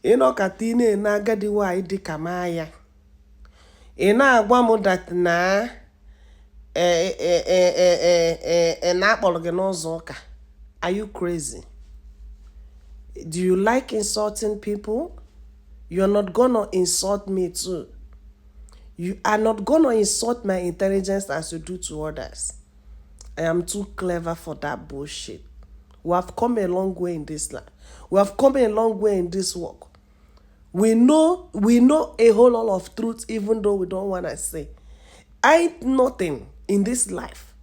Inokatine na agadi wa idi kamaya. Ina agwa m that na na akpọrọ gị n'ụzọ ụka. Are you crazy? Do you like insulting people? You're not gonna insult me too. You are not gonna insult my intelligence as you do to others. I am too clever for that bullshit. We have come a long way in this life. We have come a long way in this work. We know a whole lot of truth, even though we don't want to say. Ain't nothing in this life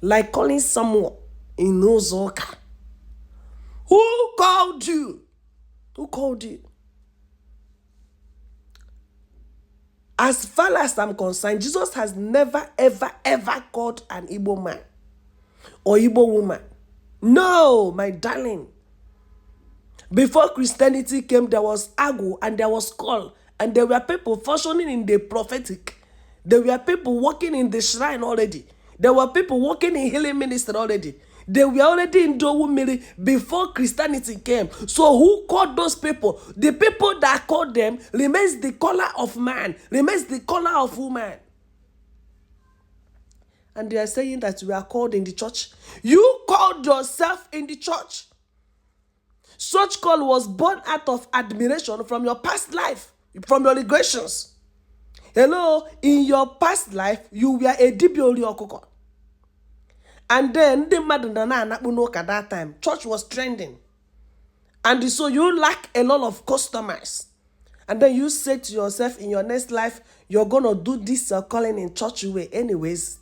like calling someone in Nozoka. Who called you? Who called you? As far as I'm concerned, Jesus has never, ever, ever called an Igbo man or Igbo woman. No, my darling. Before Christianity came, there was Agu and there was call, and there were people functioning in the prophetic. There were people working in the shrine already. There were people working in healing ministry already. They were already in Dowu Miri before Christianity came. So who called those people? The people that called them remains the color of man, remains the color of woman. And they are saying that we are called in the church. You called yourself in the church. Such call was born out of admiration from your past life, from your regressions. Hello, in your past life, you were a Dibioli Okoko. And then, the Madonna at that time, church was trending. And so you lack a lot of customers. And then you say to yourself, in your next life, you're going to do this calling in church way anyways.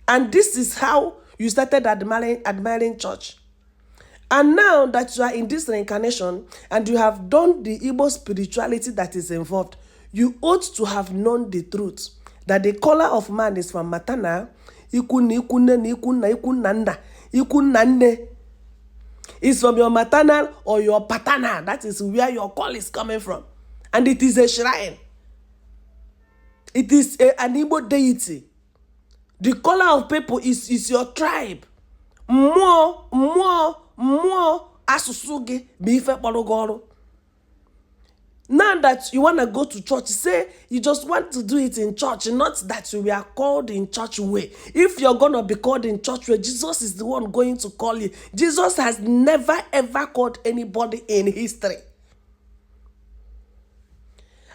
And this is how you started admiring church. And now that you are in this reincarnation and you have done the Igbo spirituality that is involved, you ought to have known the truth that the color of man is from matana, ikunande. It's from your maternal or your paternal. That is where your call is coming from. And it is a shrine. It is an Igbo deity. The color of people is your tribe. More asusuge bife pologoro. Now that you want to go to church, say you just want to do it in church, not that you are called in church way. If you're going to be called in church way, Jesus is the one going to call you. Jesus has never ever called anybody in history.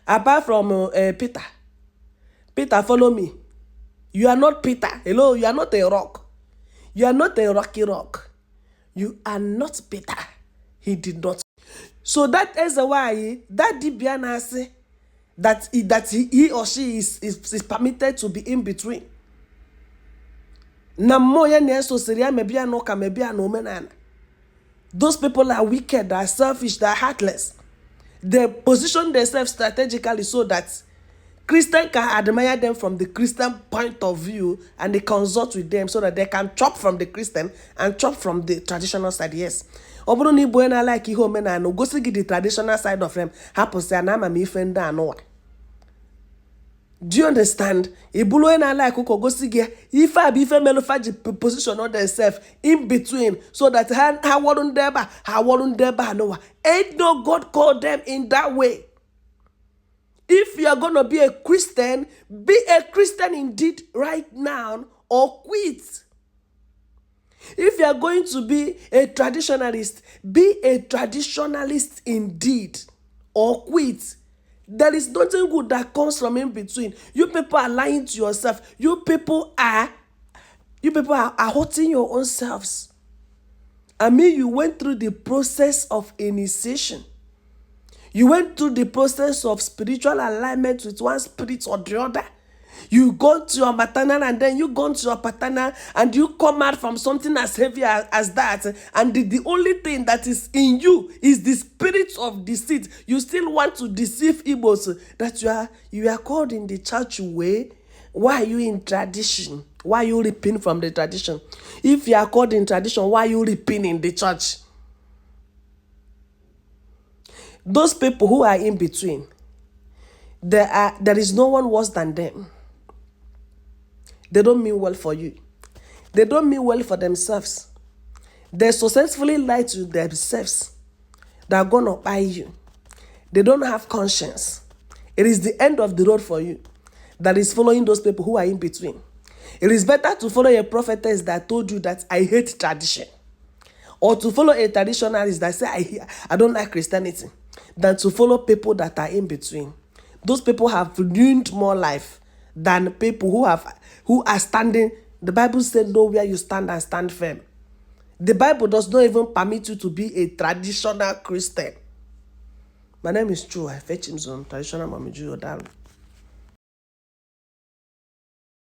Apart from Peter. Peter, follow me. You are not Peter. Hello, you are not a rock. You are not a rocky rock. You are not Peter. He did not. So that is why that Dibiana say that he or she is permitted to be in between. Those people are wicked, they are selfish, they are heartless. They position themselves strategically so that Christians can admire them from the Christian point of view and they consult with them so that they can chop from the Christian and chop from the traditional side. Yes. Oburu ni buena like iho mena no go see the traditional side of them. Happens say na mama ifenda no. Do you understand? Ibulu ena like uko go see if I be female faji position on themselves in between so that how won't deba no. Ain't no God called them in that way. If you are going to be a Christian indeed right now or quit. If you are going to be a traditionalist, be a traditionalist indeed or quit. There is nothing good that comes from in between. You people are lying to yourself. You people are hurting your own selves. I mean, you went through the process of initiation. You went through the process of spiritual alignment with one spirit or the other. You go to your maternal and then you go to your paternal and you come out from something as heavy as that. And the only thing that is in you is the spirit of deceit. You still want to deceive Igbos that you are called in the church way. Why are you in tradition? Why are you reaping from the tradition? If you are called in tradition, why are you reaping in the church? Those people who are in between, there is no one worse than them. They don't mean well for you. They don't mean well for themselves. They successfully lie to themselves that are going to buy you. They don't have conscience. It is the end of the road for you that is following those people who are in between. It is better to follow a prophetess that told you that I hate tradition, or to follow a traditionalist that say I don't like Christianity, than to follow people that are in between. Those people have ruined more life than people who are standing. The Bible said, know where you stand and stand firm. The Bible does not even permit you to be a traditional Christian. My name is True. I fetch him some traditional Mami Jew.